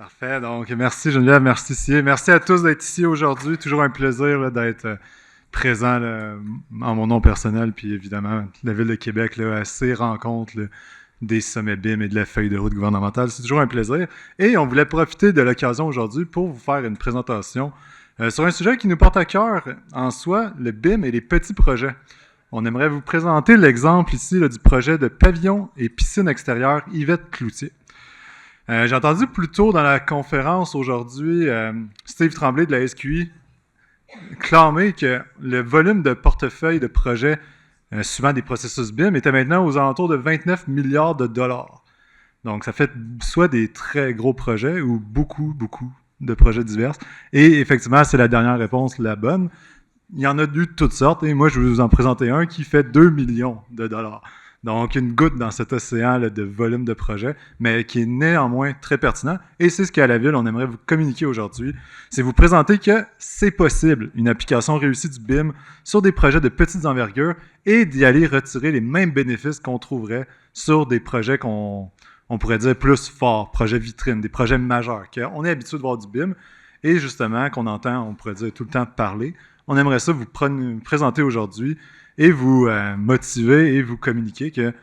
Parfait. Donc, merci Geneviève, merci Sié. Merci à tous d'être ici aujourd'hui. Toujours un plaisir là, d'être présent là, en mon nom personnel. Puis évidemment, la Ville de Québec là, à ces rencontres là, des sommets BIM et de la feuille de route gouvernementale. C'est toujours un plaisir. Et on voulait profiter de l'occasion aujourd'hui pour vous faire une présentation sur un sujet qui nous porte à cœur en soi, le BIM et les petits projets. On aimerait vous présenter l'exemple ici là, du projet de pavillon et piscine extérieure Yvette Cloutier. J'ai entendu plus tôt dans la conférence aujourd'hui Steve Tremblay de la SQI clamer que le volume de portefeuille de projets suivant des processus BIM était maintenant aux alentours de 29 milliards de dollars. Donc, ça fait soit des très gros projets ou beaucoup de projets divers. Et effectivement, c'est la dernière réponse, la bonne. Il y en a de toutes sortes et moi, je vais vous en présenter un qui fait 2 millions de dollars. Donc, une goutte dans cet océan là, de volume de projets, mais qui est néanmoins très pertinent. Et c'est ce qu'à la Ville, on aimerait vous communiquer aujourd'hui. C'est vous présenter que c'est possible, une application réussie du BIM sur des projets de petites envergures et d'y aller retirer les mêmes bénéfices qu'on trouverait sur des projets qu'on pourrait dire plus forts, projets vitrines, des projets majeurs. On est habitué de voir du BIM et justement, qu'on entend, on pourrait dire tout le temps parler. On aimerait ça vous présenter aujourd'hui et vous motiver et vous communiquer que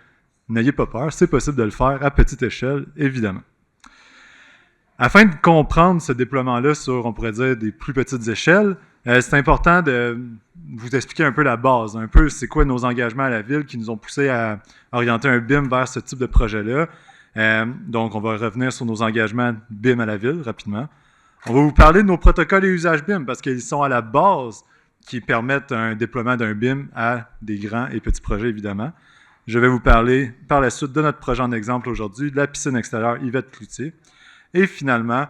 n'ayez pas peur, c'est possible de le faire à petite échelle, évidemment. Afin de comprendre ce déploiement-là sur, on pourrait dire, des plus petites échelles, c'est important de vous expliquer un peu la base, un peu c'est quoi nos engagements à la Ville qui nous ont poussé à orienter un BIM vers ce type de projet-là. Donc, on va revenir sur nos engagements BIM à la Ville rapidement. On va vous parler de nos protocoles et usages BIM parce qu'ils sont à la base qui permettent un déploiement d'un BIM à des grands et petits projets, évidemment. Je vais vous parler par la suite de notre projet en exemple aujourd'hui, de la piscine extérieure Yvette Cloutier. Et finalement,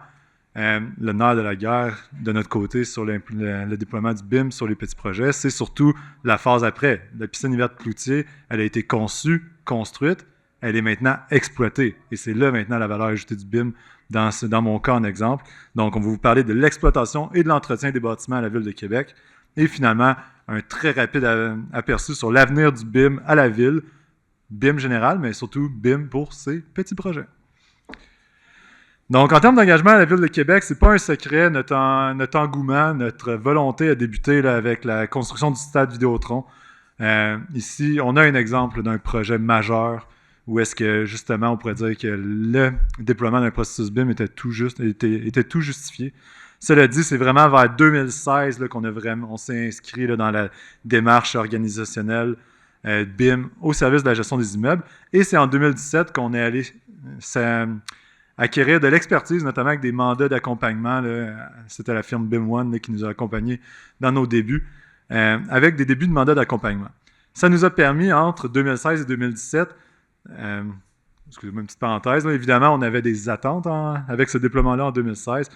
le nerf de la guerre de notre côté sur le déploiement du BIM sur les petits projets, c'est surtout la phase après. La piscine Yvette Cloutier, elle a été conçue, construite, elle est maintenant exploitée. Et c'est là maintenant la valeur ajoutée du BIM dans mon cas en exemple. Donc, on va vous parler de l'exploitation et de l'entretien des bâtiments à la Ville de Québec. Et finalement, un très rapide aperçu sur l'avenir du BIM à la Ville, BIM général, mais surtout BIM pour ces petits projets. Donc, en termes d'engagement à la Ville de Québec, c'est pas un secret, notre engouement, notre volonté a débuté là, avec la construction du stade Vidéotron. Ici, on a un exemple d'un projet majeur où est-ce que, justement, on pourrait dire que le déploiement d'un processus BIM était tout justifié. Cela dit, c'est vraiment vers 2016 là, on s'est inscrit là, dans la démarche organisationnelle BIM au service de la gestion des immeubles. Et c'est en 2017 qu'on est allé acquérir de l'expertise, notamment avec des mandats d'accompagnement. Là, c'était la firme BIM One là, qui nous a accompagnés dans nos débuts, avec des débuts de mandats d'accompagnement. Ça nous a permis, entre 2016 et 2017, excusez-moi, une petite parenthèse. Là, évidemment, on avait des attentes avec ce déploiement-là en 2016.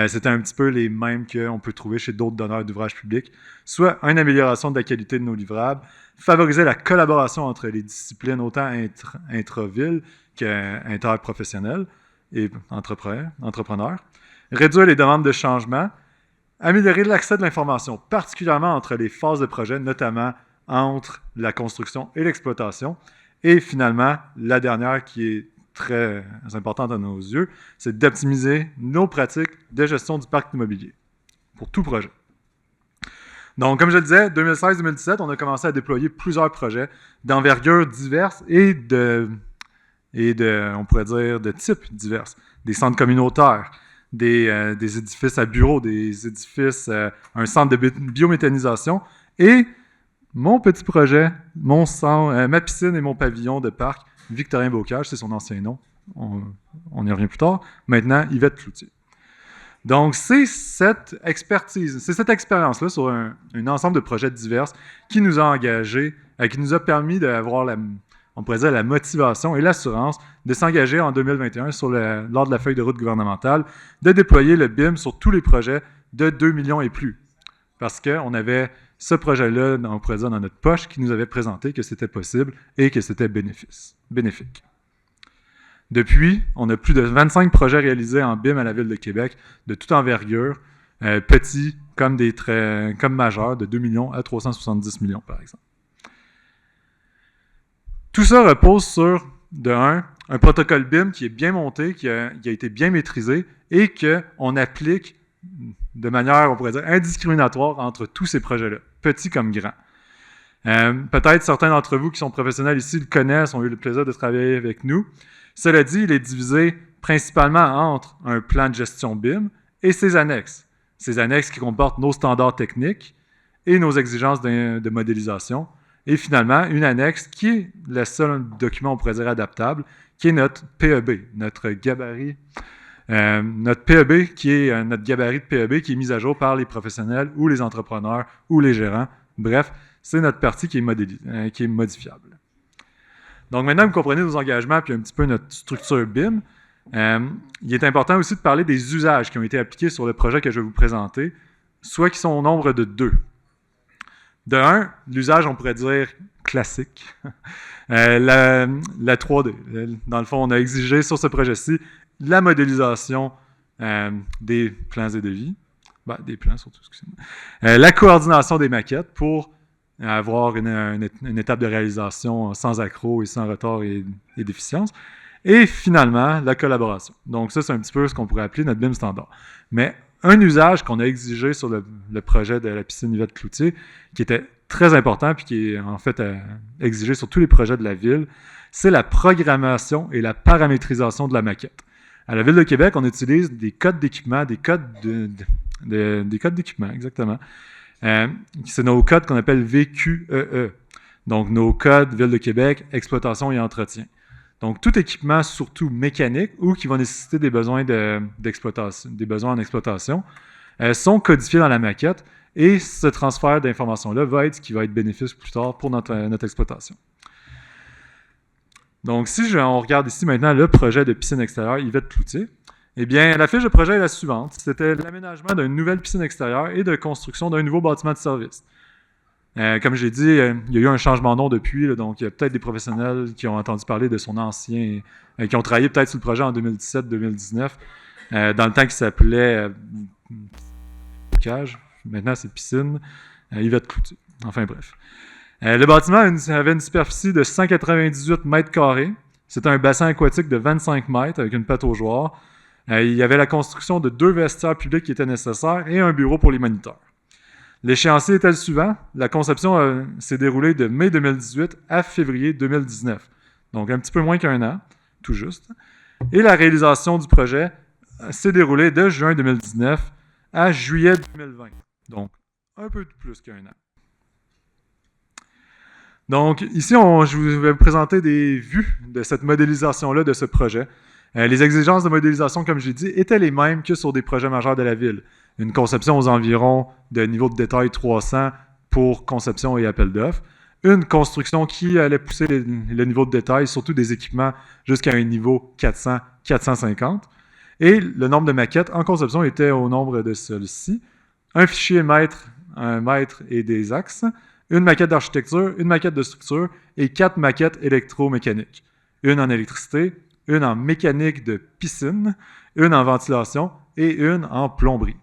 C'était un petit peu les mêmes qu'on peut trouver chez d'autres donneurs d'ouvrages publics. Soit une amélioration de la qualité de nos livrables, favoriser la collaboration entre les disciplines autant intra-villes qu'interprofessionnelles et entrepreneurs, réduire les demandes de changement, améliorer l'accès de l'information, particulièrement entre les phases de projet, notamment entre la construction et l'exploitation. Et finalement, la dernière qui est très importante à nos yeux, c'est d'optimiser nos pratiques de gestion du parc immobilier pour tout projet. Donc, comme je le disais, 2016-2017, on a commencé à déployer plusieurs projets d'envergure diverses et on pourrait dire, de types divers. Des centres communautaires, des édifices à bureaux, des édifices, un centre de biométhanisation et mon petit projet, ma piscine et mon pavillon de parc, Victorien Bocage, c'est son ancien nom, on y revient plus tard, maintenant Yvette Cloutier. Donc, c'est cette expertise, c'est cette expérience-là sur un ensemble de projets divers qui nous a engagés, qui nous a permis d'avoir on pourrait dire la motivation et l'assurance de s'engager en 2021 lors de la feuille de route gouvernementale, de déployer le BIM sur tous les projets de 2 millions et plus. Parce qu'on avait ce projet-là, on pourrait dire, dans notre poche, qui nous avait présenté que c'était possible et que c'était bénéfique. Depuis, on a plus de 25 projets réalisés en BIM à la Ville de Québec, de toute envergure, petits comme majeurs, de 2 millions à 370 millions, par exemple. Tout ça repose sur de un protocole BIM qui est bien monté, qui a été bien maîtrisé et qu'on applique de manière, on pourrait dire, indiscriminatoire entre tous ces projets-là, petits comme grands. Peut-être certains d'entre vous qui sont professionnels ici le connaissent, ont eu le plaisir de travailler avec nous. Cela dit, il est divisé principalement entre un plan de gestion BIM et ses annexes. Ces annexes qui comportent nos standards techniques et nos exigences de modélisation. Et finalement, une annexe qui est le seul document, on pourrait dire, adaptable, qui est notre PEB, notre gabarit. Notre PEB, qui est notre gabarit de PEB qui est mis à jour par les professionnels ou les entrepreneurs ou les gérants. Bref, c'est notre partie qui est modifiable. Donc maintenant, vous comprenez nos engagements puis un petit peu notre structure BIM. Il est important aussi de parler des usages qui ont été appliqués sur le projet que je vais vous présenter, soit qui sont au nombre de 2. De 1, l'usage, on pourrait dire, classique. La 3D. Dans le fond, on a exigé sur ce projet-ci la modélisation des plans et devis. Des plans surtout, excusez-moi. La coordination des maquettes pour avoir une étape de réalisation sans accroc et sans retard et déficience. Et finalement, la collaboration. Donc ça, c'est un petit peu ce qu'on pourrait appeler notre BIM standard. Mais un usage qu'on a exigé sur le projet de la piscine Yvette Cloutier, qui était très important puis qui est en fait exigé sur tous les projets de la Ville, c'est la programmation et la paramétrisation de la maquette. À la Ville de Québec, on utilise des codes d'équipement, des codes d'équipement, exactement. C'est nos codes qu'on appelle VQEE. Donc, nos codes Ville de Québec, exploitation et entretien. Donc, tout équipement, surtout mécanique, ou qui va nécessiter des besoins d'exploitation, des besoins en exploitation, sont codifiés dans la maquette et ce transfert d'informations-là va être ce qui va être bénéfique plus tard pour notre exploitation. Donc, si on regarde ici maintenant le projet de piscine extérieure Yvette Cloutier, eh bien, la fiche de projet est la suivante. C'était l'aménagement d'une nouvelle piscine extérieure et de construction d'un nouveau bâtiment de service. Comme j'ai dit, il y a eu un changement de nom depuis, donc il y a peut-être des professionnels qui ont entendu parler de son ancien, qui ont travaillé peut-être sur le projet en 2017-2019, dans le temps qui s'appelait Bocage. Maintenant, c'est piscine Yvette Cloutier. Enfin bref. Le bâtiment avait une superficie de 198 mètres carrés. C'était un bassin aquatique de 25 mètres avec une pataugeoire. Il y avait la construction de 2 vestiaires publics qui étaient nécessaires et un bureau pour les moniteurs. L'échéancier était le suivant. La conception s'est déroulée de mai 2018 à février 2019. Donc, un petit peu moins qu'un an, tout juste. Et la réalisation du projet s'est déroulée de juin 2019 à juillet 2020. Donc, un peu plus qu'un an. Donc, ici, je vais vous présenter des vues de cette modélisation-là de ce projet. Les exigences de modélisation, comme j'ai dit, étaient les mêmes que sur des projets majeurs de la Ville. Une conception aux environs de niveau de détail 300 pour conception et appel d'offres. Une construction qui allait pousser le niveau de détail, surtout des équipements, jusqu'à un niveau 400-450. Et le nombre de maquettes en conception était au nombre de celles-ci. Un fichier mètre et des axes, une maquette d'architecture, une maquette de structure et 4 maquettes électromécaniques. Une en électricité, une en mécanique de piscine, une en ventilation et une en plomberie.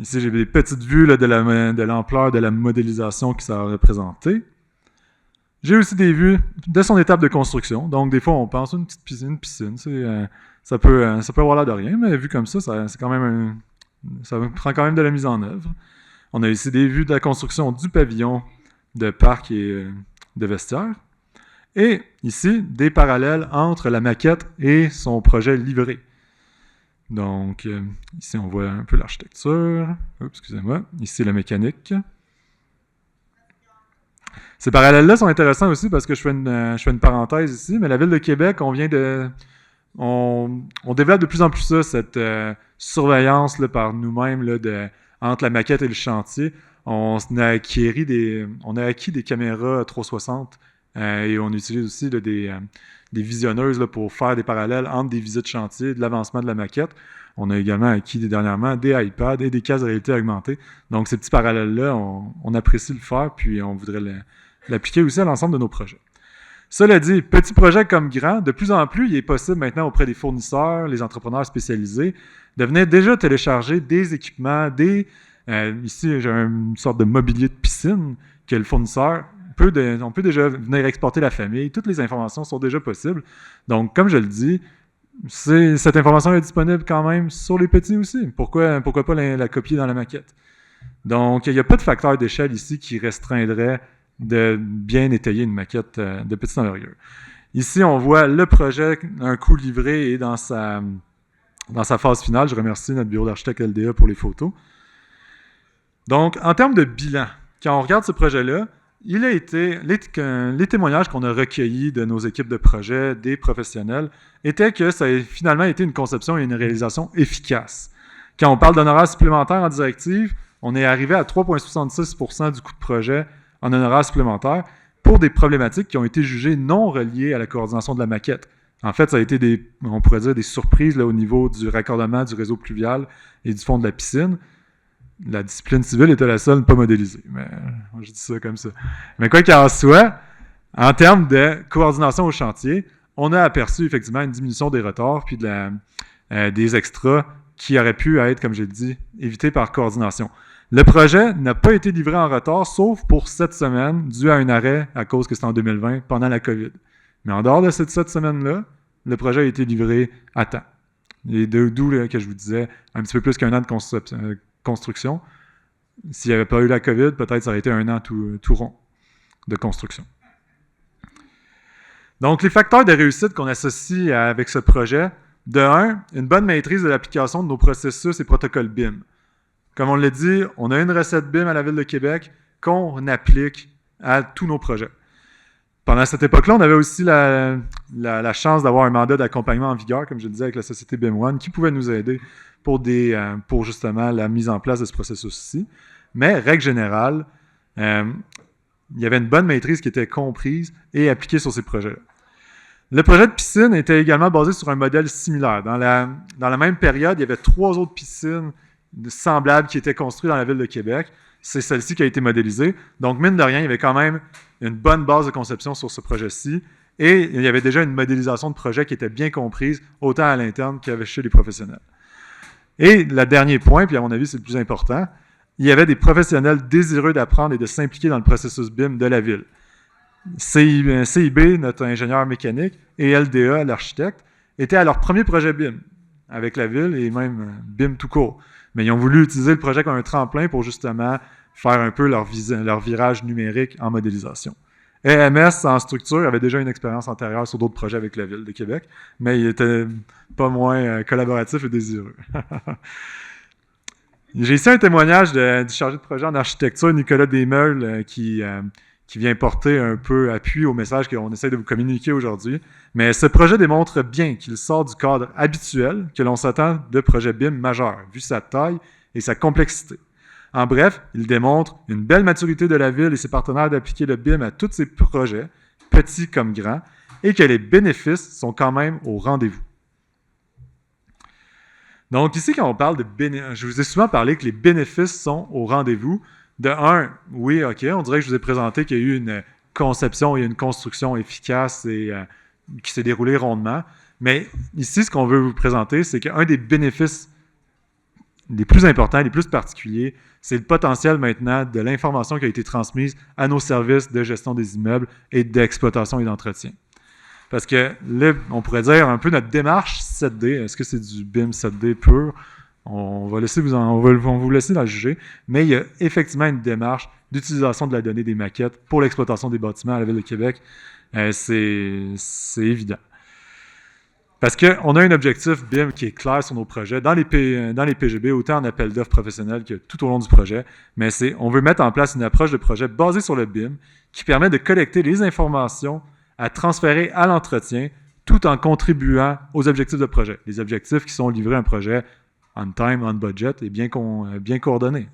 Ici, j'ai des petites vues là, de l'ampleur de la modélisation que ça a représenté. J'ai aussi des vues de son étape de construction. Donc, des fois, on pense à une petite piscine. Ça peut avoir l'air de rien, mais vu comme ça, ça prend quand même de la mise en œuvre. On a ici des vues de la construction du pavillon de parc et de vestiaire. Et ici, des parallèles entre la maquette et son projet livré. Donc, ici, on voit un peu l'architecture. Excusez-moi. Ici, la mécanique. Ces parallèles-là sont intéressants aussi parce que je fais une parenthèse ici, mais la Ville de Québec, on développe de plus en plus ça, cette surveillance là, par nous-mêmes là, entre la maquette et le chantier. On a acquis des caméras 360 et on utilise aussi là, des visionneuses là, pour faire des parallèles entre des visites chantier, de l'avancement de la maquette. On a également acquis dernièrement des iPads et des casques de réalité augmentée. Donc, ces petits parallèles-là, on apprécie le faire, puis on voudrait l'appliquer aussi à l'ensemble de nos projets. Cela dit, petit projet comme grand, de plus en plus, il est possible maintenant auprès des fournisseurs, les entrepreneurs spécialisés, de venir déjà télécharger des équipements, ici, j'ai une sorte de mobilier de piscine que le fournisseur peut déjà venir exporter la famille. Toutes les informations sont déjà possibles. Donc, comme je le dis, cette information est disponible quand même sur les petits aussi. Pourquoi pas la copier dans la maquette? Donc, il n'y a pas de facteur d'échelle ici qui restreindrait de bien étayer une maquette de petite envergure. Ici, on voit le projet, un coup livré et dans sa phase finale. Je remercie notre bureau d'architecte LDA pour les photos. Donc, en termes de bilan, quand on regarde ce projet-là, les témoignages qu'on a recueillis de nos équipes de projet, des professionnels, étaient que ça a finalement été une conception et une réalisation efficace. Quand on parle d'honoraires supplémentaires en directive, on est arrivé à 3,66% du coût de projet en honoraires supplémentaires pour des problématiques qui ont été jugées non reliées à la coordination de la maquette. En fait, ça a été on pourrait dire des surprises là, au niveau du raccordement du réseau pluvial et du fond de la piscine. La discipline civile était la seule pas modélisée. Mais je dis ça comme ça. Mais quoi qu'il en soit, en termes de coordination au chantier, on a aperçu effectivement une diminution des retards puis des extras qui auraient pu être, comme j'ai dit, évités par coordination. Le projet n'a pas été livré en retard, sauf pour 7 semaines, dû à un arrêt à cause que c'était en 2020, pendant la COVID. Mais en dehors de cette 7 semaines-là, le projet a été livré à temps. Et d'où que je vous disais, un petit peu plus qu'un an de construction. S'il n'y avait pas eu la COVID, peut-être ça aurait été un an tout rond de construction. Donc, les facteurs de réussite qu'on associe avec ce projet, de un, une bonne maîtrise de l'application de nos processus et protocoles BIM. Comme on l'a dit, on a une recette BIM à la Ville de Québec qu'on applique à tous nos projets. Pendant cette époque-là, on avait aussi la chance d'avoir un mandat d'accompagnement en vigueur, comme je le disais, avec la société BIM One, qui pouvait nous aider pour justement la mise en place de ce processus-ci. Mais, règle générale, il y avait une bonne maîtrise qui était comprise et appliquée sur ces projets-là. Le projet de piscine était également basé sur un modèle similaire. Dans la même période, il y avait 3 autres piscines semblables qui étaient construites dans la Ville de Québec. C'est celle-ci qui a été modélisée. Donc, mine de rien, il y avait quand même une bonne base de conception sur ce projet-ci. Et il y avait déjà une modélisation de projet qui était bien comprise, autant à l'interne qu'avec chez les professionnels. Et le dernier point, puis à mon avis, c'est le plus important, il y avait des professionnels désireux d'apprendre et de s'impliquer dans le processus BIM de la Ville. CIB, notre ingénieur mécanique, et LDA, l'architecte, étaient à leur premier projet BIM avec la Ville et même BIM tout court. Mais ils ont voulu utiliser le projet comme un tremplin pour justement faire un peu leur virage numérique en modélisation. EMS, en structure, avait déjà une expérience antérieure sur d'autres projets avec la Ville de Québec, mais il était pas moins collaboratif et désireux. J'ai ici un témoignage du chargé de projet en architecture, Nicolas Desmeules, qui vient porter un peu appui au message qu'on essaie de vous communiquer aujourd'hui. Mais ce projet démontre bien qu'il sort du cadre habituel que l'on s'attend de projets BIM majeurs, vu sa taille et sa complexité. En bref, il démontre une belle maturité de la Ville et ses partenaires d'appliquer le BIM à tous ses projets, petits comme grands, et que les bénéfices sont quand même au rendez-vous. Donc ici, quand on parle de bénéfices, je vous ai souvent parlé que les bénéfices sont au rendez-vous. De un, oui, OK, on dirait que je vous ai présenté qu'il y a eu une conception et une construction efficace et qui s'est déroulée rondement. Mais ici, ce qu'on veut vous présenter, c'est qu'un des bénéfices les plus importants, les plus particuliers, c'est le potentiel maintenant de l'information qui a été transmise à nos services de gestion des immeubles et d'exploitation et d'entretien. Parce que là, on pourrait dire un peu notre démarche 7D, est-ce que c'est du BIM 7D pur? On va vous laisser la juger, mais il y a effectivement une démarche d'utilisation de la donnée des maquettes pour l'exploitation des bâtiments à la Ville de Québec. C'est évident. Parce qu'on a un objectif BIM qui est clair sur nos projets, dans les PGB, autant en appel d'offres professionnels que tout au long du projet, mais on veut mettre en place une approche de projet basée sur le BIM qui permet de collecter les informations à transférer à l'entretien tout en contribuant aux objectifs de projet. Les objectifs qui sont livrés à un projet on time, on budget et bien coordonné,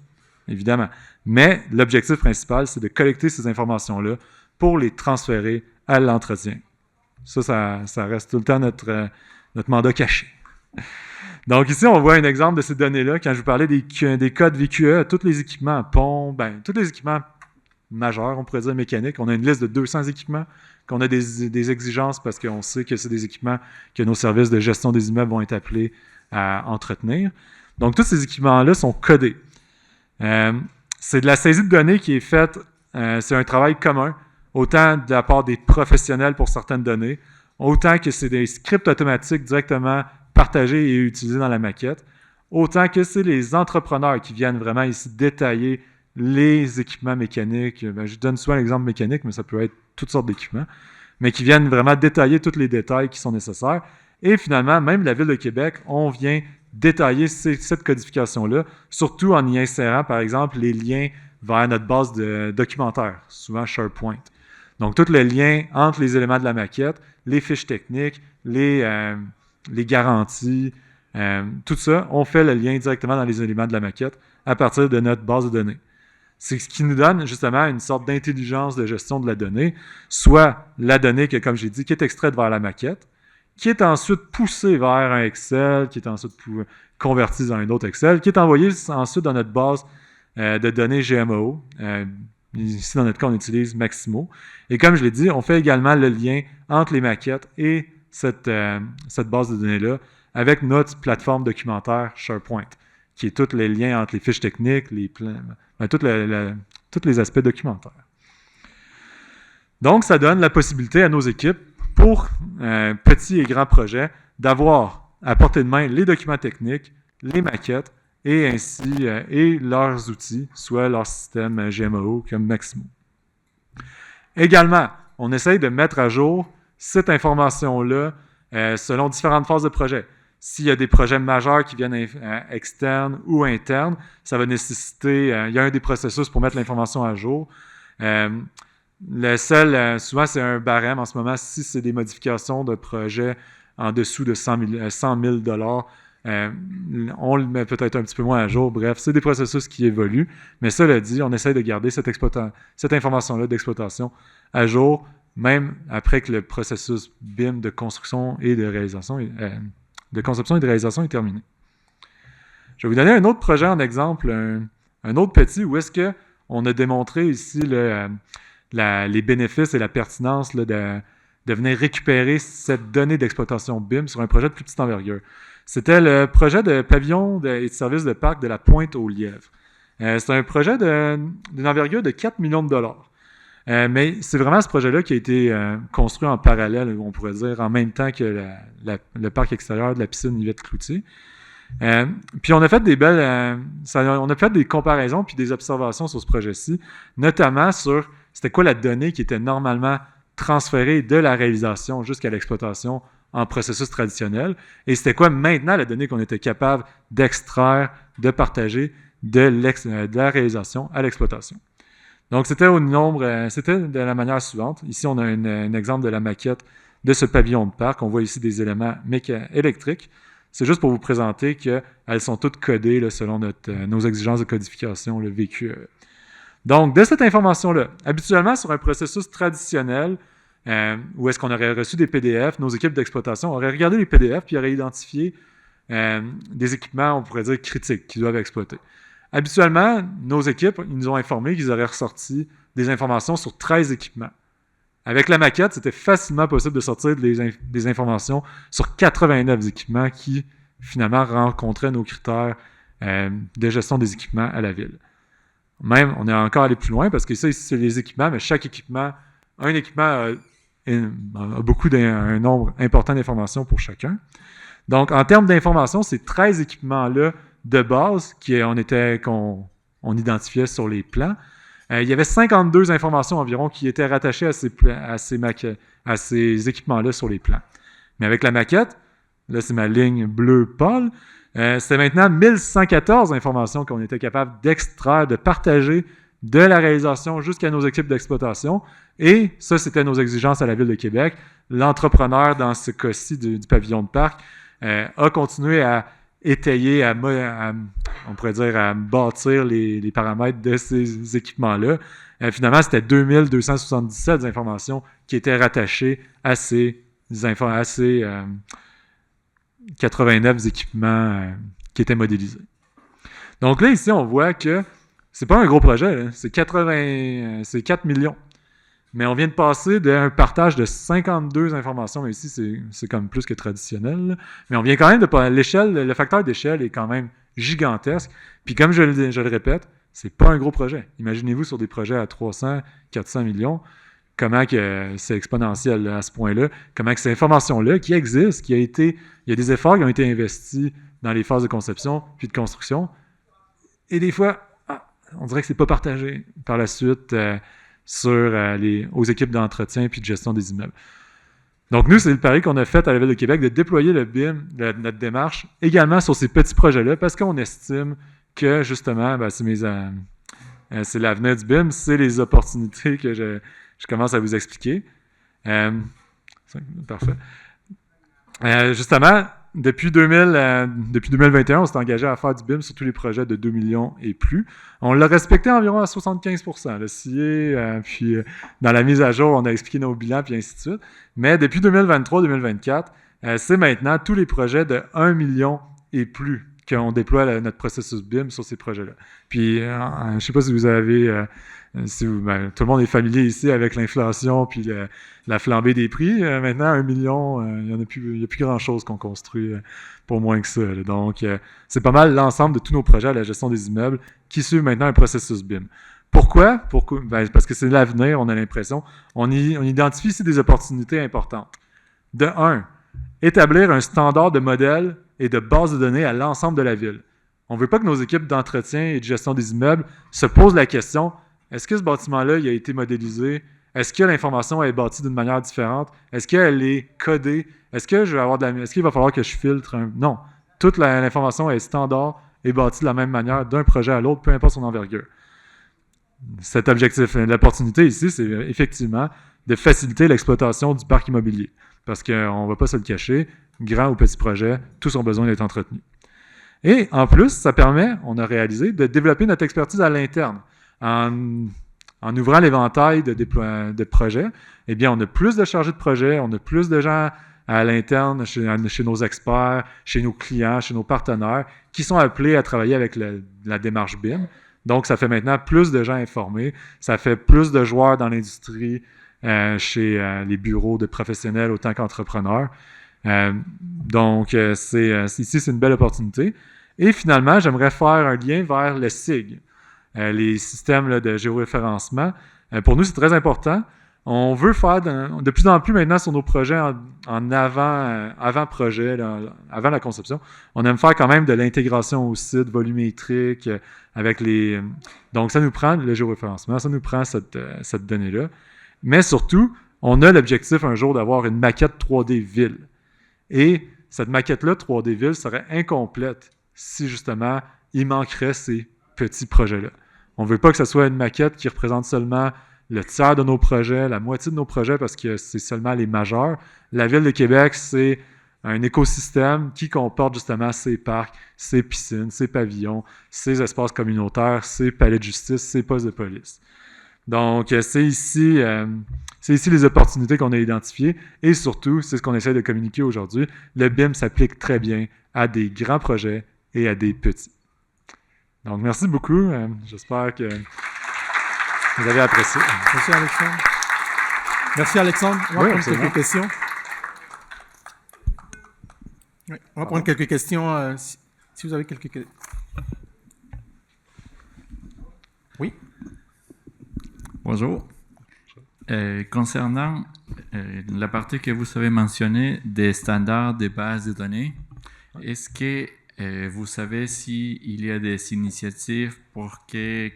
évidemment. Mais l'objectif principal, c'est de collecter ces informations-là pour les transférer à l'entretien. Ça reste tout le temps notre mandat caché. Donc ici, on voit un exemple de ces données-là. Quand je vous parlais des codes VQE, tous les équipements ponts, tous les équipements majeurs, on pourrait dire mécaniques, on a une liste de 200 équipements qu'on a des exigences parce qu'on sait que c'est des équipements que nos services de gestion des immeubles vont être appelés à entretenir. Donc, tous ces équipements-là sont codés. C'est de la saisie de données qui est faite, c'est un travail commun autant de la part des professionnels pour certaines données, autant que c'est des scripts automatiques directement partagés et utilisés dans la maquette, autant que c'est les entrepreneurs qui viennent vraiment ici détailler les équipements mécaniques. Ben, je donne souvent l'exemple mécanique, mais ça peut être toutes sortes d'équipements, mais qui viennent vraiment détailler tous les détails qui sont nécessaires. Et finalement, même la Ville de Québec, on vient détailler cette codification-là, surtout en y insérant, par exemple, les liens vers notre base de documentaire, souvent SharePoint. Donc, tous les liens entre les éléments de la maquette, les fiches techniques, les garanties, tout ça, on fait le lien directement dans les éléments de la maquette à partir de notre base de données. C'est ce qui nous donne justement une sorte d'intelligence de gestion de la donnée, soit la donnée que, comme j'ai dit, qui est extraite vers la maquette, qui est ensuite poussée vers un Excel, qui est ensuite convertie dans un autre Excel, qui est envoyée ensuite dans notre base de données GMO. Ici, dans notre cas, on utilise Maximo. Et comme je l'ai dit, on fait également le lien entre les maquettes et cette base de données-là avec notre plateforme documentaire SharePoint, qui est tous les liens entre les fiches techniques, tous les aspects documentaires. Donc, ça donne la possibilité à nos équipes, pour petits et grands projets, d'avoir à portée de main les documents techniques, les maquettes, et ainsi et leurs outils, soit leur système GMO comme Maximo. Également, on essaye de mettre à jour cette information-là selon différentes phases de projet. S'il y a des projets majeurs qui viennent externes ou internes, ça va nécessiter, il y a un des processus pour mettre l'information à jour. Souvent c'est un barème en ce moment, si c'est des modifications de projets en dessous de 100 000 on le met peut-être un petit peu moins à jour. Bref, c'est des processus qui évoluent, mais cela dit, on essaie de garder cette information-là d'exploitation à jour, même après que le processus BIM de construction et de réalisation, de conception et de réalisation est terminé. Je vais vous donner un autre projet en exemple, un autre petit, où est-ce qu'on a démontré ici les bénéfices et la pertinence là, de venir récupérer cette donnée d'exploitation BIM sur un projet de plus petite envergure. C'était le projet de pavillon et de service de parc de la Pointe-aux-Lièvres. C'est un projet d'une envergure de 4 millions de dollars. Mais c'est vraiment ce projet-là qui a été construit en parallèle, on pourrait dire, en même temps que le parc extérieur de la piscine Yvette-Cloutier. Puis on a fait on a fait des comparaisons puis des observations sur ce projet-ci, notamment sur c'était quoi la donnée qui était normalement transférée de la réalisation jusqu'à l'exploitation en processus traditionnel, et c'était quoi maintenant la donnée qu'on était capable d'extraire, de partager de la réalisation à l'exploitation. Donc c'était de la manière suivante. Ici, on a un exemple de la maquette de ce pavillon de parc. On voit ici des éléments électriques. C'est juste pour vous présenter qu'elles sont toutes codées là, selon nos exigences de codification, le VQE. Donc, de cette information-là, habituellement, sur un processus traditionnel, où est-ce qu'on aurait reçu des PDF, nos équipes d'exploitation auraient regardé les PDF puis auraient identifié des équipements, on pourrait dire, critiques qu'ils doivent exploiter. Habituellement, nos équipes, ils nous ont informé qu'ils auraient ressorti des informations sur 13 équipements. Avec la maquette, c'était facilement possible de sortir des informations sur 89 équipements qui, finalement, rencontraient nos critères de gestion des équipements à la ville. Même, on est encore allé plus loin parce que ça, ici, c'est les équipements, mais chaque équipement, un équipement a un nombre important d'informations pour chacun. Donc, en termes d'informations, ces 13 équipements-là de base qu'on identifiait sur les plans, il y avait 52 informations environ qui étaient rattachées à ces équipements-là sur les plans. Mais avec la maquette, là c'est ma ligne bleue pâle, c'était maintenant 1114 informations qu'on était capable d'extraire, de partager de la réalisation jusqu'à nos équipes d'exploitation. Et ça, c'était nos exigences à la Ville de Québec. L'entrepreneur, dans ce cas-ci du pavillon de parc, a continué à étayer, on pourrait dire, à bâtir les paramètres de ces équipements-là. Finalement, c'était 2277 informations qui étaient rattachées à ces 89 équipements qui étaient modélisés. Donc là, ici, on voit que c'est pas un gros projet, là. C'est 4 millions. Mais on vient de passer d'un partage de 52 informations, mais ici, c'est comme plus que traditionnel. Là. Mais on vient quand même le facteur d'échelle est quand même gigantesque. Puis comme je le répète, c'est pas un gros projet. Imaginez-vous sur des projets à 300, 400 millions, comment que c'est exponentiel là, à ce point-là, comment que cette information-là qui existe, il y a des efforts qui ont été investis dans les phases de conception puis de construction, et des fois, on dirait que c'est pas partagé par la suite aux équipes d'entretien puis de gestion des immeubles. Donc, nous, c'est le pari qu'on a fait à la Ville de Québec de déployer le BIM, notre démarche, également sur ces petits projets-là, parce qu'on estime que, justement, c'est l'avenir du BIM, c'est les opportunités que je commence à vous expliquer. Parfait. Justement, depuis 2021, on s'est engagé à faire du BIM sur tous les projets de 2 millions et plus. On l'a respecté environ à 75%. Le CIE, puis dans la mise à jour, on a expliqué nos bilans, puis ainsi de suite. Mais depuis 2023-2024, c'est maintenant tous les projets de 1 million et plus qu'on déploie notre processus BIM sur ces projets-là. Puis, je ne sais pas si vous avez... tout le monde est familier ici avec l'inflation puis la flambée des prix. Maintenant, 1 million, il n'y a plus grand-chose qu'on construit pour moins que ça. Là. Donc, c'est pas mal l'ensemble de tous nos projets à la gestion des immeubles qui suivent maintenant un processus BIM. Pourquoi? Parce que c'est l'avenir, on a l'impression. On identifie ici des opportunités importantes. De 1, établir un standard de modèle et de base de données à l'ensemble de la ville. On ne veut pas que nos équipes d'entretien et de gestion des immeubles se posent la question: est-ce que ce bâtiment-là il a été modélisé? Est-ce que l'information est bâtie d'une manière différente? Est-ce qu'elle est codée? Est-ce qu'il va falloir que je filtre? Non. Toute l'information est standard et bâtie de la même manière d'un projet à l'autre, peu importe son envergure. Cet objectif, l'opportunité ici, c'est effectivement de faciliter l'exploitation du parc immobilier. Parce qu'on ne va pas se le cacher, grand ou petit projet, tous ont besoin d'être entretenus. Et en plus, ça permet, on a réalisé, de développer notre expertise à l'interne. En ouvrant l'éventail de projets, eh bien, on a plus de chargés de projet, on a plus de gens à l'interne, chez nos experts, chez nos clients, chez nos partenaires, qui sont appelés à travailler avec la démarche BIM. Donc, ça fait maintenant plus de gens informés, ça fait plus de joueurs dans l'industrie, chez les bureaux de professionnels autant qu'entrepreneurs. Donc, ici, c'est une belle opportunité. Et finalement, j'aimerais faire un lien vers le SIG. Les systèmes là, de géoréférencement. Pour nous, c'est très important. On veut faire de plus en plus maintenant sur nos projets en avant-projet, avant la conception. On aime faire quand même de l'intégration au site volumétrique avec les... Donc, ça nous prend le géoréférencement, ça nous prend cette donnée-là. Mais surtout, on a l'objectif un jour d'avoir une maquette 3D ville. Et cette maquette-là, 3D ville, serait incomplète si justement il manquerait ces petits projets-là. On ne veut pas que ce soit une maquette qui représente seulement le tiers de nos projets, la moitié de nos projets, parce que c'est seulement les majeurs. La Ville de Québec, c'est un écosystème qui comporte justement ses parcs, ses piscines, ses pavillons, ses espaces communautaires, ses palais de justice, ses postes de police. Donc, c'est ici les opportunités qu'on a identifiées et surtout, c'est ce qu'on essaie de communiquer aujourd'hui. Le BIM s'applique très bien à des grands projets et à des petits. Donc, merci beaucoup. J'espère que vous avez apprécié. Merci, Alexandre. Merci, Alexandre. On va prendre quelques questions. Oui, on va prendre quelques questions. Si vous avez quelques questions. Oui. Bonjour. Concernant la partie que vous avez mentionnée des standards de base de données, est-ce que vous savez s'il y a des initiatives pour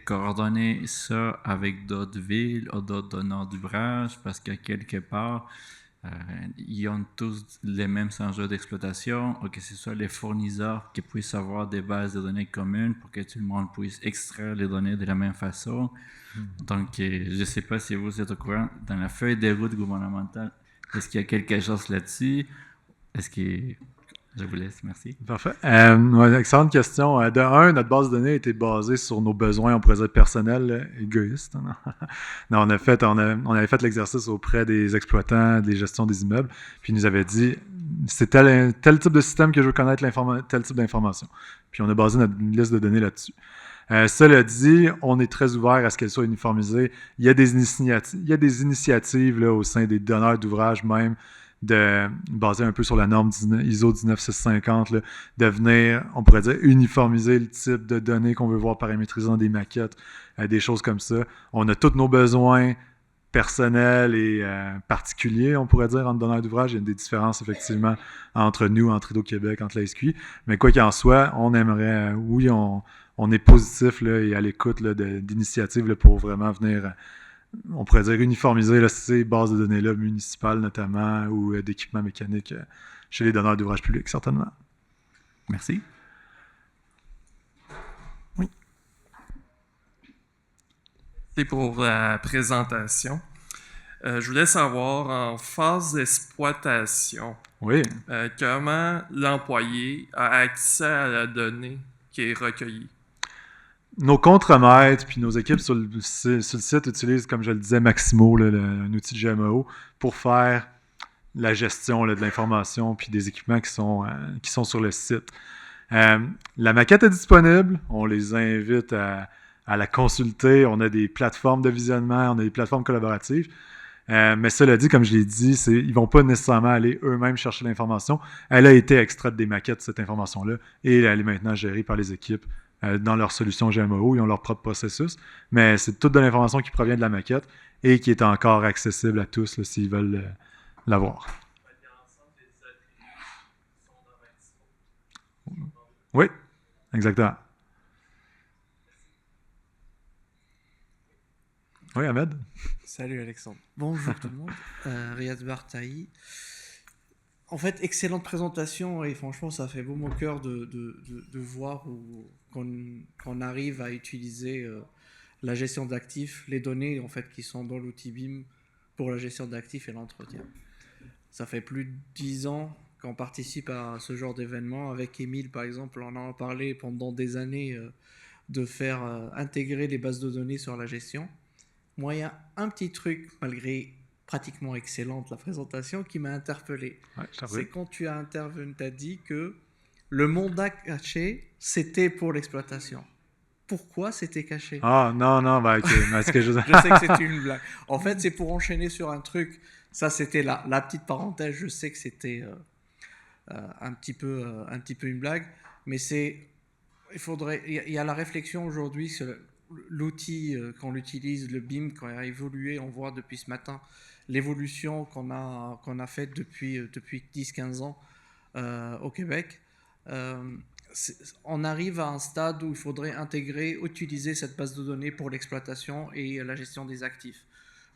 coordonner ça avec d'autres villes ou d'autres donneurs d'ouvrage, parce que quelque part, ils ont tous les mêmes enjeux d'exploitation, ou que ce soit les fournisseurs qui puissent avoir des bases de données communes pour que tout le monde puisse extraire les données de la même façon. Donc, je ne sais pas si vous êtes au courant, dans la feuille de route gouvernementale, est-ce qu'il y a quelque chose là-dessus? Est-ce que... Je vous laisse, merci. Parfait. Excellente question. De un, notre base de données a été basée sur nos besoins, on pourrait dire personnels, égoïstes. Non, on avait fait l'exercice auprès des exploitants, des gestions des immeubles, puis ils nous avaient dit, c'est tel type de système que je veux connaître tel type d'information. Puis on a basé notre liste de données là-dessus. Cela dit, on est très ouvert à ce qu'elle soit uniformisée. Il y a des initiatives là, au sein des donneurs d'ouvrages même, basé un peu sur la norme ISO 19650, là, de venir, on pourrait dire, uniformiser le type de données qu'on veut voir paramétrisées dans des maquettes, des choses comme ça. On a tous nos besoins personnel et particulier, on pourrait dire, entre donneurs d'ouvrage. Il y a des différences, effectivement, entre nous, entre Hydro-Québec, entre la SQI. Mais quoi qu'il en soit, on aimerait, oui, on est positif là, et à l'écoute là, d'initiatives là, pour vraiment venir, on pourrait dire, uniformiser là, ces bases de données-là, municipales notamment, ou d'équipements mécaniques chez les donneurs d'ouvrage publics, certainement. Merci. Merci pour la présentation. Je voulais savoir, en phase d'exploitation, Oui. comment l'employé a accès à la donnée qui est recueillie? Nos contremaîtres puis nos équipes sur le site utilisent, comme je le disais, Maximo, là, un outil de GMO, pour faire la gestion là, de l'information puis des équipements qui sont sur le site. La maquette est disponible. On les invite à la consulter. On a des plateformes de visionnement, on a des plateformes collaboratives. Mais cela dit, comme je l'ai dit, ils ne vont pas nécessairement aller eux-mêmes chercher l'information. Elle a été extraite des maquettes, cette information-là, et elle est maintenant gérée par les équipes dans leur solution GMO. Ils ont leur propre processus, mais c'est toute de l'information qui provient de la maquette et qui est encore accessible à tous là, s'ils veulent l'avoir. Oui, exactement. Oui, Ahmed? Salut Alexandre. Bonjour tout le monde. Riyad Bartaï. En fait, excellente présentation et franchement, ça fait beau mon cœur de voir qu'on arrive à utiliser la gestion d'actifs, les données en fait qui sont dans l'outil BIM pour la gestion d'actifs et l'entretien. Ça fait plus de 10 ans qu'on participe à ce genre d'événement. Avec Émile, par exemple, on en a parlé pendant des années de faire intégrer les bases de données sur la gestion. Moi, il y a un petit truc, malgré pratiquement excellente la présentation, qui m'a interpellé. Ouais, c'est quand tu as dit que le mandat caché, c'était pour l'exploitation. Pourquoi c'était caché? Ah, non, bah, ok. Est-ce que je sais que c'est une blague. En fait, c'est pour enchaîner sur un truc. Ça, c'était la petite parenthèse. Je sais que c'était un petit peu une blague, mais il y a la réflexion aujourd'hui sur l'outil qu'on utilise, le BIM, quand il a évolué. On voit depuis ce matin l'évolution qu'on a faite depuis 10-15 ans au Québec. On arrive à un stade où il faudrait utiliser cette base de données pour l'exploitation et la gestion des actifs.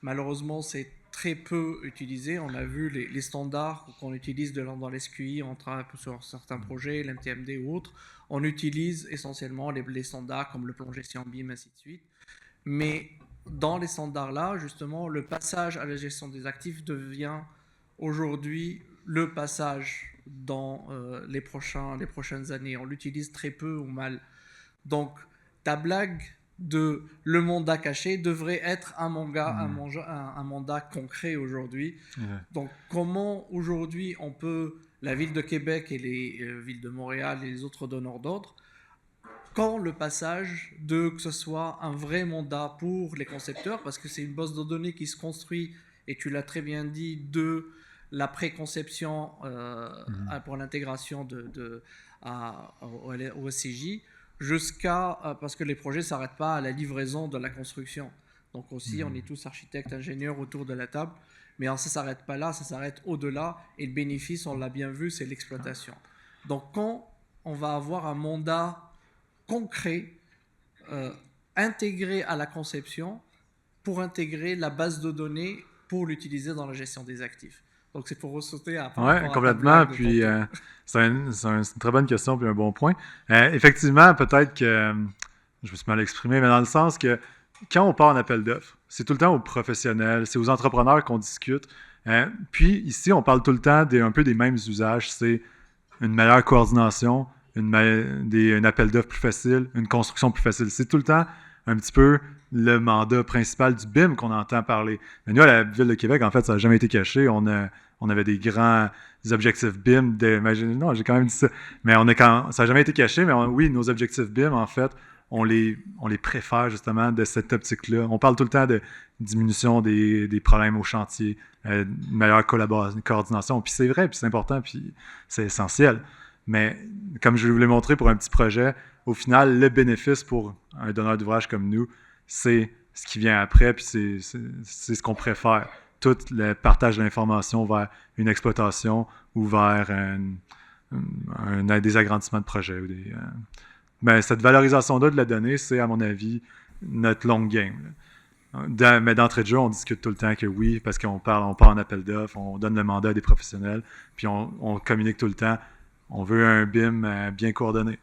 Malheureusement, c'est très peu utilisé. On a vu les standards qu'on utilise dans l'SQI, on travaille sur certains projets, l'MTMD ou autres. On utilise essentiellement les standards comme le plan gestion BIM, ainsi de suite. Mais dans les standards-là, justement, le passage à la gestion des actifs devient aujourd'hui le passage dans les prochaines années. On l'utilise très peu ou mal. Donc, ta blague de le mandat caché devrait être un mandat concret aujourd'hui. Ouais. Donc, comment aujourd'hui la ville de Québec et les villes de Montréal et les autres donneurs d'ordre, quand le passage que ce soit un vrai mandat pour les concepteurs, parce que c'est une base de données qui se construit, et tu l'as très bien dit, de la préconception pour l'intégration au SCJ, parce que les projets ne s'arrêtent pas à la livraison de la construction. Donc aussi, on est tous architectes, ingénieurs autour de la table, mais ça ne s'arrête pas là, ça s'arrête au-delà, et le bénéfice, on l'a bien vu, c'est l'exploitation. Donc quand on va avoir un mandat concret, intégré à la conception, pour intégrer la base de données pour l'utiliser dans la gestion des actifs. Donc, c'est pour ressauter à... Oui, complètement. Puis, c'est une très bonne question puis un bon point. Effectivement, peut-être que je me suis mal exprimé, mais dans le sens que quand on part en appel d'offres, c'est tout le temps aux professionnels, c'est aux entrepreneurs qu'on discute. Puis, ici, on parle tout le temps un peu des mêmes usages. C'est une meilleure coordination, un appel d'offres plus facile, une construction plus facile. C'est tout le temps un petit peu le mandat principal du BIM qu'on entend parler. Mais nous, à la Ville de Québec, en fait, ça n'a jamais été caché. On avait des grands objectifs BIM. Non, j'ai quand même dit ça. Mais ça n'a jamais été caché, mais oui, nos objectifs BIM, en fait, on les préfère justement de cette optique-là. On parle tout le temps de diminution des problèmes au chantier, meilleure coordination. Puis c'est vrai, puis c'est important, puis c'est essentiel. Mais comme je vous l'ai montré pour un petit projet, au final, le bénéfice pour un donneur d'ouvrage comme nous, c'est ce qui vient après, puis c'est ce qu'on préfère. Tout le partage de l'information vers une exploitation ou vers des agrandissements de projet. Ben, cette valorisation-là de la donnée, c'est, à mon avis, notre long game. Mais d'entrée de jeu, on discute tout le temps que oui, parce qu'on part en appel d'offres, on donne le mandat à des professionnels, puis on communique tout le temps. On veut un BIM bien coordonné.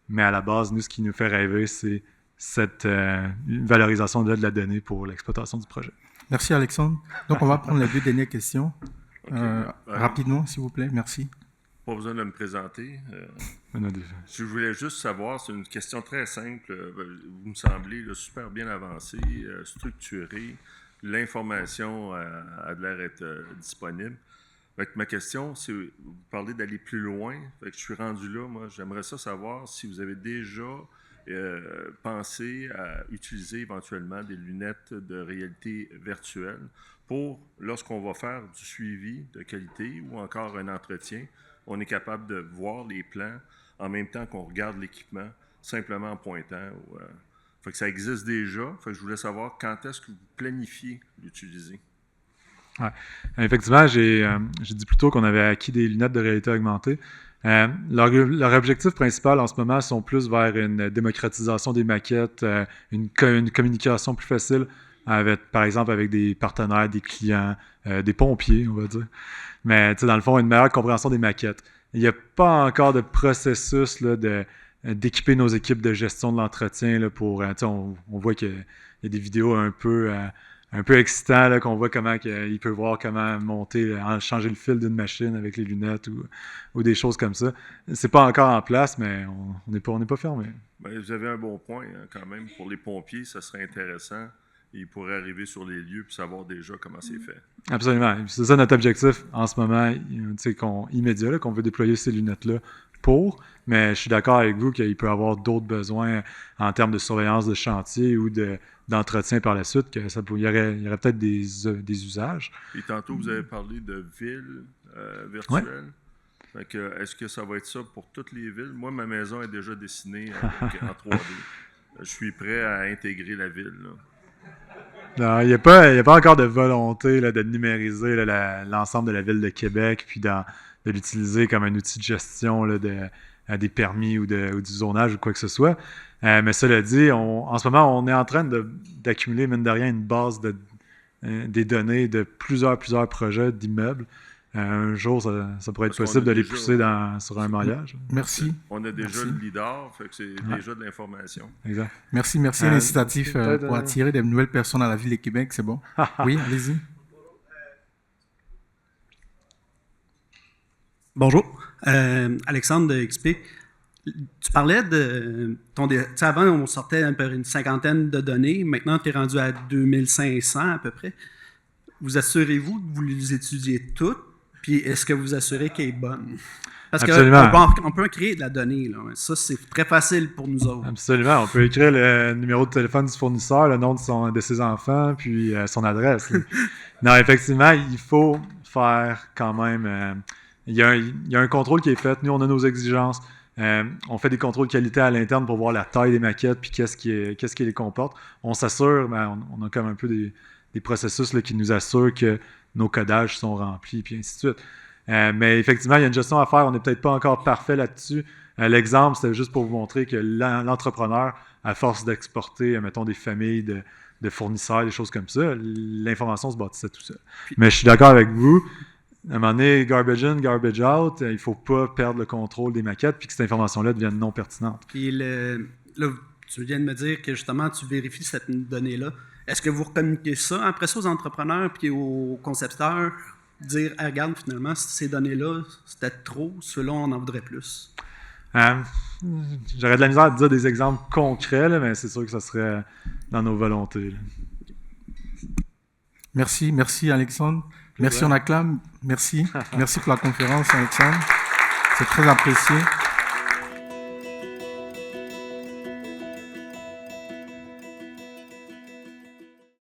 Mais à la base, nous, ce qui nous fait rêver, c'est cette valorisation de la donnée pour l'exploitation du projet. Merci, Alexandre. Donc, on va prendre les 2 dernières questions. Rapidement, s'il vous plaît. Merci. Pas besoin de me présenter. Je voulais juste savoir, c'est une question très simple. Vous me semblez là, super bien avancé, structuré. L'information a de l'air être disponible. Fait que ma question, c'est, vous parlez d'aller plus loin. Fait que je suis rendu là, moi, j'aimerais ça savoir si vous avez déjà pensé à utiliser éventuellement des lunettes de réalité virtuelle pour, lorsqu'on va faire du suivi de qualité ou encore un entretien, on est capable de voir les plans en même temps qu'on regarde l'équipement, simplement en pointant. Fait que ça existe déjà. Fait que je voulais savoir quand est-ce que vous planifiez l'utiliser. Ouais. Effectivement, j'ai dit plus tôt qu'on avait acquis des lunettes de réalité augmentée. Leur objectif principal en ce moment sont plus vers une démocratisation des maquettes, une communication plus facile, par exemple avec des partenaires, des clients, des pompiers, on va dire. Mais dans le fond, une meilleure compréhension des maquettes. Il n'y a pas encore de processus là, d'équiper nos équipes de gestion de l'entretien là, pour. On voit qu'il y a des vidéos un peu excitantes là, qu'on voit comment il peut voir comment monter, changer le fil d'une machine avec les lunettes ou des choses comme ça. C'est pas encore en place, mais on n'est pas fermé. Ben, vous avez un bon point hein, quand même. Pour les pompiers, ça serait intéressant. Ils pourraient arriver sur les lieux et savoir déjà comment c'est fait. Absolument. C'est ça notre objectif en ce moment, immédiat, là, qu'on veut déployer ces lunettes-là pour. Mais je suis d'accord avec vous qu'il peut y avoir d'autres besoins en termes de surveillance de chantier ou d'entretien par la suite, qu'il y aurait peut-être des usages. Et tantôt, vous avez parlé de villes virtuelles. Ouais. Fait que, est-ce que ça va être ça pour toutes les villes? Moi, ma maison est déjà dessinée en 3D. Je suis prêt à intégrer la ville. Là. Non, il n'y a pas encore de volonté là, de numériser l'ensemble de la ville de Québec puis de l'utiliser comme un outil de gestion là, des permis ou du zonage ou quoi que ce soit. Mais cela dit, en ce moment, on est en train d'accumuler, mine de rien, une base des données de plusieurs projets d'immeubles. Un jour, ça pourrait être possible de les pousser sur un maillage. Merci. On a déjà le LIDAR, fait que c'est déjà de l'information. Exact. Merci. L'incitatif pour attirer des nouvelles personnes à la ville de Québec, c'est bon. Oui, allez-y. Bonjour. Alexandre de XP. Tu parlais de avant, on sortait à peu près une 50aine de données. Maintenant, tu es rendu à 2500 à peu près. Vous assurez-vous que vous les étudiez toutes? Puis est-ce que vous assurez qu'elle est bonne? Parce qu'on peut créer de la donnée. Là. Ça, c'est très facile pour nous autres. Absolument. On peut écrire le numéro de téléphone du fournisseur, le nom de ses enfants, puis son adresse. Non, effectivement, il faut faire quand même... Il y a un contrôle qui est fait. Nous, on a nos exigences. On fait des contrôles qualité à l'interne pour voir la taille des maquettes puis qu'est-ce qui les comporte. On s'assure, on a comme un peu des processus là, qui nous assurent que nos codages sont remplis, puis ainsi de suite. Mais effectivement, il y a une gestion à faire. On n'est peut-être pas encore parfait là-dessus. L'exemple, c'était juste pour vous montrer que l'entrepreneur, à force d'exporter, mettons, des familles de fournisseurs, des choses comme ça, l'information se bâtissait tout seul. Mais je suis d'accord avec vous. À un moment donné, garbage in, garbage out, il ne faut pas perdre le contrôle des maquettes puis que cette information-là devienne non pertinente. Puis là, tu viens de me dire que justement, tu vérifies cette donnée-là. Est-ce que vous communiquez ça après ça aux entrepreneurs puis aux concepteurs? Dire, regarde, finalement, ces données-là, c'était trop, ceux-là, on en voudrait plus. J'aurais de la misère à te dire des exemples concrets, là, mais c'est sûr que ça serait dans nos volontés. Là. Merci Alexandre. Merci, on acclame. Merci pour la conférence, Alexandre. C'est très apprécié.